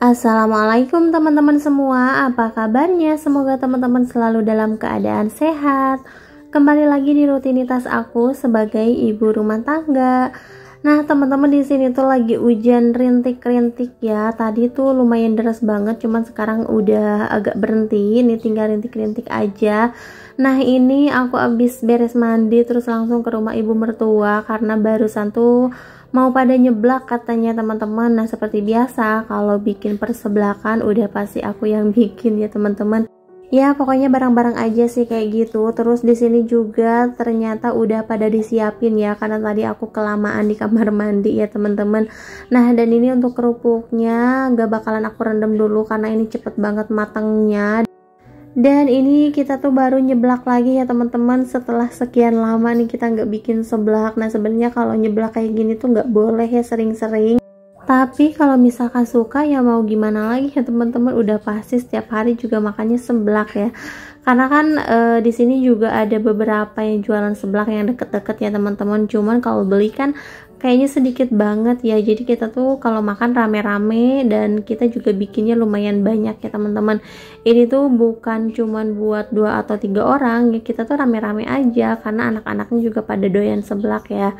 Assalamualaikum teman-teman semua, apa kabarnya? Semoga teman-teman selalu dalam keadaan sehat. Kembali lagi di rutinitas aku sebagai ibu rumah tangga. Nah, teman-teman di sini tuh lagi hujan rintik-rintik ya. Tadi tuh lumayan deras banget, cuman sekarang udah agak berhenti. Ini tinggal rintik-rintik aja. Nah, ini aku abis beres mandi terus langsung ke rumah ibu mertua karena barusan tuh mau pada nyeblak katanya teman-teman. Nah, seperti biasa kalau bikin persebelakan udah pasti aku yang bikin ya teman-teman. Ya, pokoknya barang-barang aja sih kayak gitu. Terus di sini juga ternyata udah pada disiapin ya karena tadi aku kelamaan di kamar mandi ya teman-teman. Nah, dan ini untuk kerupuknya gak bakalan aku rendam dulu karena ini cepet banget matangnya. Dan ini kita tuh baru nyeblak lagi ya teman-teman, setelah sekian lama nih kita nggak bikin seblak. Nah, sebenarnya kalau nyeblak kayak gini tuh nggak boleh ya sering-sering, tapi kalau misalkan suka ya mau gimana lagi ya teman-teman, udah pasti setiap hari juga makannya seblak ya. Karena kan di sini juga ada beberapa yang jualan seblak yang deket-deket ya teman-teman, cuman kalau beli kan kayaknya sedikit banget ya, jadi kita tuh kalau makan rame-rame dan kita juga bikinnya lumayan banyak ya teman-teman. Ini tuh bukan cuman buat 2 atau 3 orang ya, kita tuh rame-rame aja karena anak-anaknya juga pada doyan seblak ya.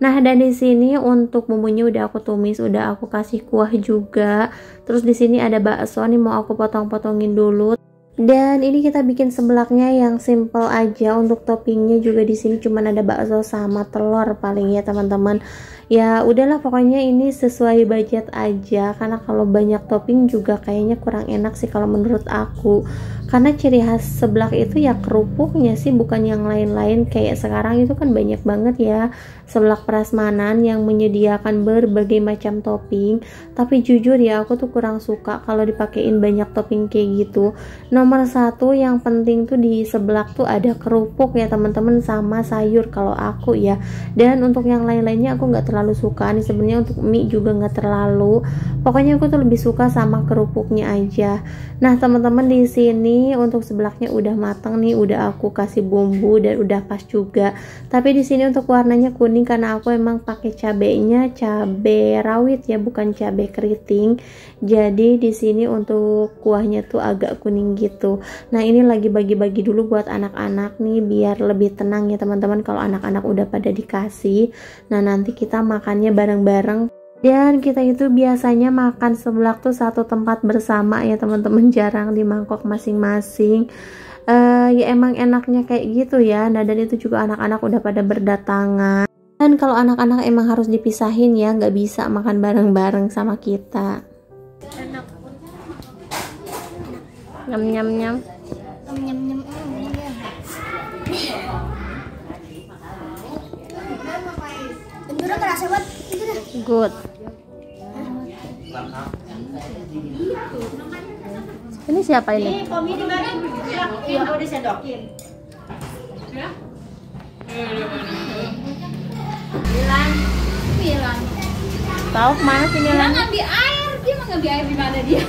Nah, dan di sini untuk bumbunya udah aku tumis, udah aku kasih kuah juga. Terus di sini ada bakso nih, mau aku potong-potongin dulu. Dan ini kita bikin sebelaknya yang simple aja. Untuk toppingnya juga di sini cuman ada bakso sama telur paling ya teman-teman. Ya udahlah, pokoknya ini sesuai budget aja karena kalau banyak topping juga kayaknya kurang enak sih kalau menurut aku. Karena ciri khas seblak itu ya kerupuknya sih, bukan yang lain-lain. Kayak sekarang itu kan banyak banget ya seblak prasmanan yang menyediakan berbagai macam topping. Tapi jujur ya, aku tuh kurang suka kalau dipakein banyak topping kayak gitu. Nomor satu yang penting tuh di seblak tuh ada kerupuk ya teman-teman, sama sayur kalau aku ya. Dan untuk yang lain-lainnya aku nggak terlalu suka nih, sebenarnya untuk mie juga nggak terlalu. Pokoknya aku tuh lebih suka sama kerupuknya aja. Nah, teman-teman di sini untuk seblaknya udah matang nih, udah aku kasih bumbu dan udah pas juga. Tapi di sini untuk warnanya kuning karena aku emang pakai cabenya cabe rawit ya, bukan cabe keriting. Jadi di sini untuk kuahnya tuh agak kuning gitu. Nah, ini lagi bagi-bagi dulu buat anak-anak nih biar lebih tenang ya teman-teman kalau anak-anak udah pada dikasih. Nah, nanti kita makannya bareng-bareng. Dan kita itu biasanya makan seblak tuh satu tempat bersama ya teman-teman, jarang di mangkok masing-masing. Ya emang enaknya kayak gitu ya. Nah, dan itu juga anak-anak udah pada berdatangan. Dan kalau anak-anak emang harus dipisahin ya, nggak bisa makan bareng-bareng sama kita. Enak. Nyam nyam nyam. Nyam nyam kerasa banget. Good. Ini siapa ini? Komi di mana? Iya, aku disendokin. Ya? Bilang. Tahu kemana sih Dia Milan? ngambil air, dia mau ngambil air di mana dia?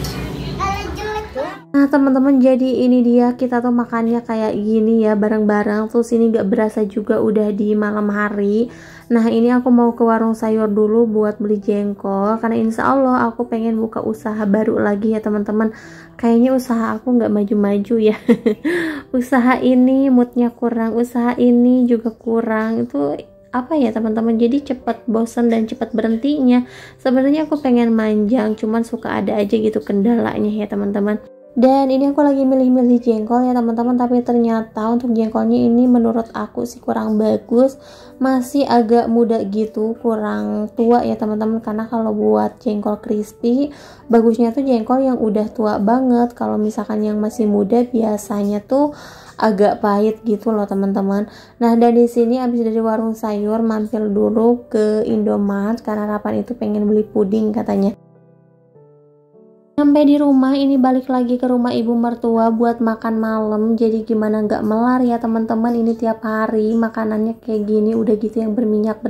Nah teman-teman, jadi ini dia kita tuh makannya kayak gini ya bareng-bareng. Terus ini gak berasa juga udah di malam hari. Nah, ini aku mau ke warung sayur dulu buat beli jengkol karena insya Allah aku pengen buka usaha baru lagi ya teman-teman. Kayaknya usaha aku nggak maju-maju ya. Usaha ini moodnya kurang, usaha ini juga kurang. Itu apa ya teman-teman, jadi cepet bosan dan cepet berhentinya. Sebenarnya aku pengen manjang, cuman suka ada aja gitu kendalanya ya teman-teman. Dan ini aku lagi milih-milih jengkol ya teman-teman, tapi ternyata untuk jengkolnya ini menurut aku sih kurang bagus, masih agak muda gitu, kurang tua ya teman-teman. Karena kalau buat jengkol crispy bagusnya tuh jengkol yang udah tua banget. Kalau misalkan yang masih muda biasanya tuh agak pahit gitu loh teman-teman. Nah, dan di sini abis dari warung sayur mampir dulu ke Indomaret karena Rapan itu pengen beli puding katanya. Sampai di rumah ini balik lagi ke rumah ibu mertua buat makan malam. Jadi gimana nggak melar ya teman-teman, ini tiap hari makanannya kayak gini udah gitu yang berminyak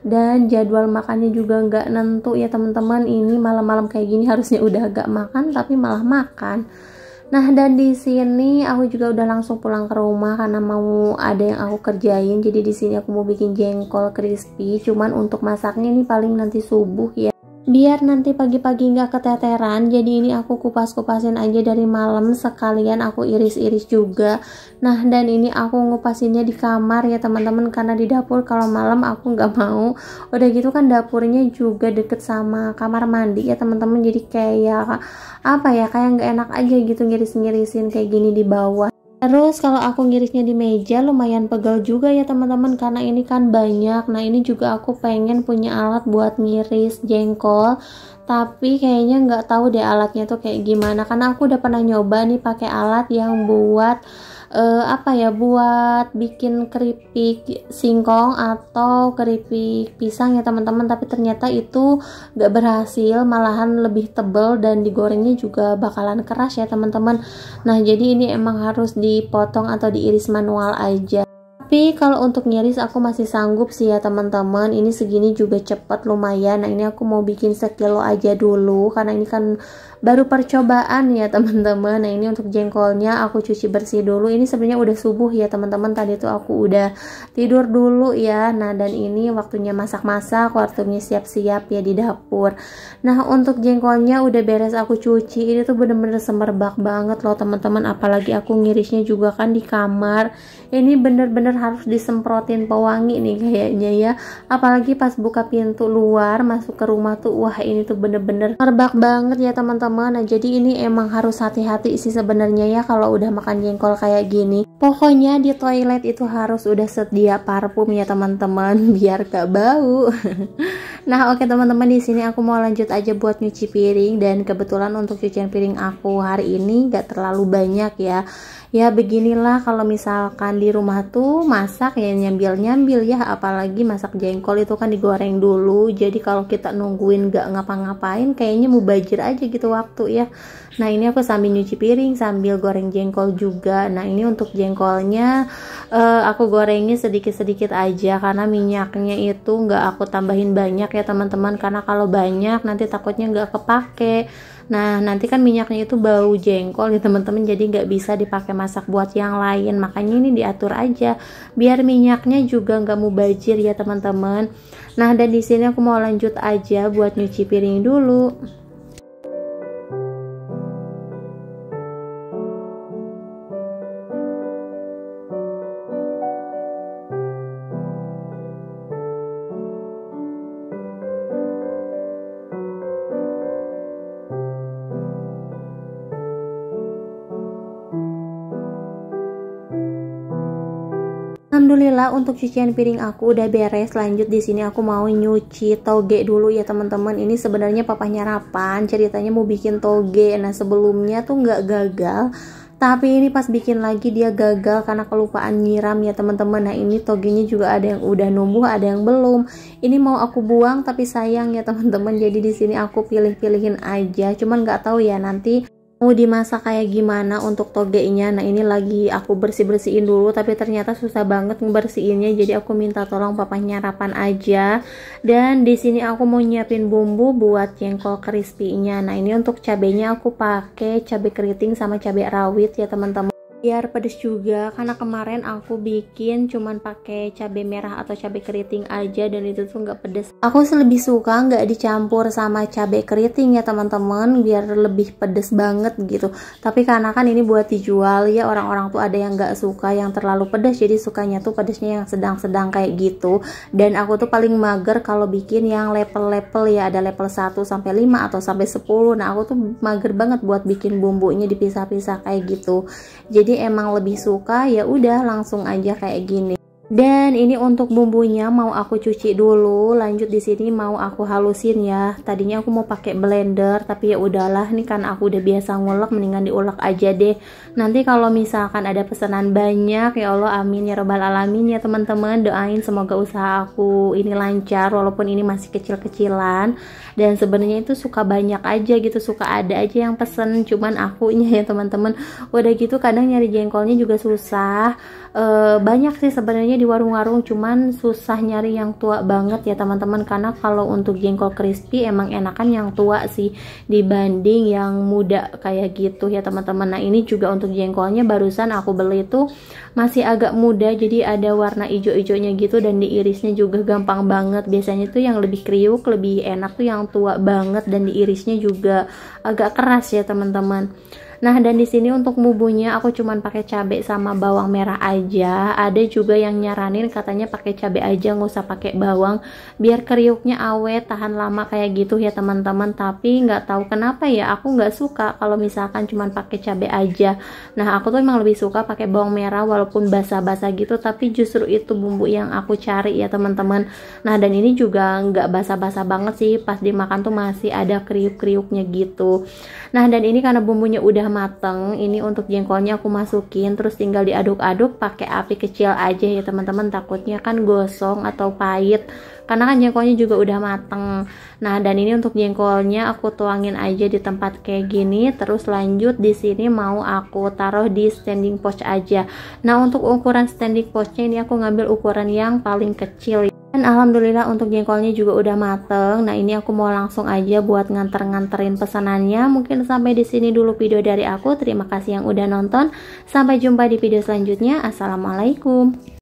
dan jadwal makannya juga nggak nentu ya teman-teman. Ini malam-malam kayak gini harusnya udah agak makan tapi malah makan. Nah, dan di sini aku juga udah langsung pulang ke rumah karena mau ada yang aku kerjain. Jadi di sini aku mau bikin jengkol crispy, cuman untuk masaknya ini paling nanti subuh ya. biar nanti pagi-pagi nggak keteteran. Jadi ini aku kupas-kupasin aja dari malam, sekalian aku iris-iris juga. Nah, dan ini aku ngupasinnya di kamar ya teman-teman, karena di dapur kalau malam aku nggak mau. Udah gitu kan dapurnya juga deket sama kamar mandi ya teman-teman, jadi kayak apa ya, kayak nggak enak aja gitu ngiris-ngirisin kayak gini di bawah. Terus kalau aku ngirisnya di meja lumayan pegal juga ya teman-teman, karena ini kan banyak. Nah, ini juga aku pengen punya alat buat ngiris jengkol, tapi kayaknya nggak tahu deh alatnya tuh kayak gimana, karena aku udah pernah nyoba nih pakai alat yang buat apa ya, buat bikin keripik singkong atau keripik pisang ya teman-teman, tapi ternyata itu gak berhasil, malahan lebih tebal dan digorengnya juga bakalan keras ya teman-teman. Nah, jadi ini emang harus dipotong atau diiris manual aja. Tapi kalau untuk ngiris aku masih sanggup sih ya teman-teman. Ini segini juga cepet lumayan. Nah, ini aku mau bikin sekilo aja dulu karena ini kan baru percobaan ya teman-teman. Nah, ini untuk jengkolnya aku cuci bersih dulu. Ini sebenarnya udah subuh ya teman-teman. Tadi tuh aku udah tidur dulu ya. Nah, dan ini waktunya masak-masak, waktunya siap-siap ya di dapur. Nah, untuk jengkolnya udah beres aku cuci. Ini tuh bener-bener semerbak banget loh teman-teman. Apalagi aku ngirisnya juga kan di kamar. Ini bener-bener harus disemprotin pewangi nih kayaknya ya. Apalagi pas buka pintu luar masuk ke rumah tuh, wah ini tuh bener-bener semerbak banget ya teman-teman. Nah, jadi ini emang harus hati-hati sih sebenarnya ya kalau udah makan jengkol kayak gini. Pokoknya di toilet itu harus udah sedia parfum ya teman-teman biar gak bau. Nah, oke teman-teman, di sini aku mau lanjut aja buat nyuci piring, dan kebetulan untuk cucian piring aku hari ini gak terlalu banyak ya. Ya beginilah kalau misalkan di rumah tuh masak ya nyambil-nyambil ya, apalagi masak jengkol itu kan digoreng dulu. Jadi kalau kita nungguin gak ngapa-ngapain kayaknya mubazir aja gitu waktu ya. Nah, ini aku sambil nyuci piring sambil goreng jengkol juga. Nah, ini untuk jengkolnya aku gorengnya sedikit-sedikit aja karena minyaknya itu nggak aku tambahin banyak ya teman-teman, karena kalau banyak nanti takutnya nggak kepake. Nah, nanti kan minyaknya itu bau jengkol ya teman-teman, jadi nggak bisa dipakai masak buat yang lain. Makanya ini diatur aja biar minyaknya juga nggak mubazir ya teman-teman. Nah, dan di sini aku mau lanjut aja buat nyuci piring dulu. Alhamdulillah untuk cucian piring aku udah beres. Lanjut di sini aku mau nyuci toge dulu ya teman-teman. Ini sebenarnya papahnya Rapan ceritanya mau bikin toge. Nah, sebelumnya tuh nggak gagal, tapi ini pas bikin lagi dia gagal karena kelupaan nyiram ya teman-teman. Nah, ini togenya juga ada yang udah numbuh, ada yang belum. Ini mau aku buang tapi sayang ya teman-teman. Jadi di sini aku pilih-pilihin aja. Cuman nggak tahu ya nanti mau dimasak kayak gimana untuk togenya. Nah, ini lagi aku bersih-bersihin dulu, tapi ternyata susah banget ngebersihinnya, jadi aku minta tolong papanya Rapan aja. Dan di sini aku mau nyiapin bumbu buat jengkol crispy-nya. Nah, ini untuk cabenya aku pakai cabai keriting sama cabai rawit ya teman-teman, biar pedes juga, karena kemarin aku bikin cuman pakai cabai merah atau cabai keriting aja dan itu tuh nggak pedes. Aku lebih suka nggak dicampur sama cabai keriting ya teman-teman, biar lebih pedes banget gitu. Tapi karena kan ini buat dijual ya, orang-orang tuh ada yang nggak suka yang terlalu pedas, jadi sukanya tuh pedesnya yang sedang-sedang kayak gitu. Dan aku tuh paling mager kalau bikin yang level-level ya, ada level 1 sampai 5 atau sampai 10. Nah, aku tuh mager banget buat bikin bumbunya dipisah-pisah kayak gitu. Jadi emang lebih suka ya udah langsung aja kayak gini. Dan ini untuk bumbunya mau aku cuci dulu. Lanjut di sini mau aku halusin ya. Tadinya aku mau pakai blender, tapi ya udahlah, nih kan aku udah biasa ngulek, mendingan diulek aja deh. Nanti kalau misalkan ada pesanan banyak, ya Allah amin ya robbal alamin ya teman-teman, doain semoga usaha aku ini lancar walaupun ini masih kecil-kecilan. Dan sebenarnya itu suka banyak aja gitu, suka ada aja yang pesen, cuman akunya ya teman-teman. Udah gitu kadang nyari jengkolnya juga susah. Banyak sih sebenarnya di warung-warung, cuman susah nyari yang tua banget ya teman-teman, karena kalau untuk jengkol crispy emang enakan yang tua sih dibanding yang muda kayak gitu ya teman-teman. Nah ini juga untuk jengkolnya barusan aku beli itu masih agak muda, jadi ada warna hijau-hijaunya gitu, dan diirisnya juga gampang banget. Biasanya tuh yang lebih kriuk, lebih enak tuh yang tua banget, dan diirisnya juga agak keras ya teman-teman. Nah, dan di sini untuk bumbunya aku cuman pakai cabai sama bawang merah aja. Ada juga yang nyaranin katanya pakai cabai aja, nggak usah pakai bawang, biar kriuknya awet, tahan lama kayak gitu ya teman-teman. Tapi nggak tahu kenapa ya, aku nggak suka kalau misalkan cuman pakai cabai aja. Nah, aku tuh emang lebih suka pakai bawang merah walaupun basah-basah gitu, tapi justru itu bumbu yang aku cari ya teman-teman. Nah, dan ini juga nggak basah-basah banget sih, pas dimakan tuh masih ada kriuk-kriuknya gitu. Nah, dan ini karena bumbunya udah mateng, ini untuk jengkolnya aku masukin, terus tinggal diaduk-aduk pakai api kecil aja ya teman-teman, takutnya kan gosong atau pahit karena kan jengkolnya juga udah mateng. Nah, dan ini untuk jengkolnya aku tuangin aja di tempat kayak gini, terus lanjut di sini mau aku taruh di standing pouch aja. Nah, untuk ukuran standing pouchnya ini aku ngambil ukuran yang paling kecil. Dan alhamdulillah untuk jengkolnya juga udah mateng. Nah, ini aku mau langsung aja buat nganterin pesanannya. Mungkin sampai di sini dulu video dari aku. Terima kasih yang udah nonton. Sampai jumpa di video selanjutnya. Assalamualaikum.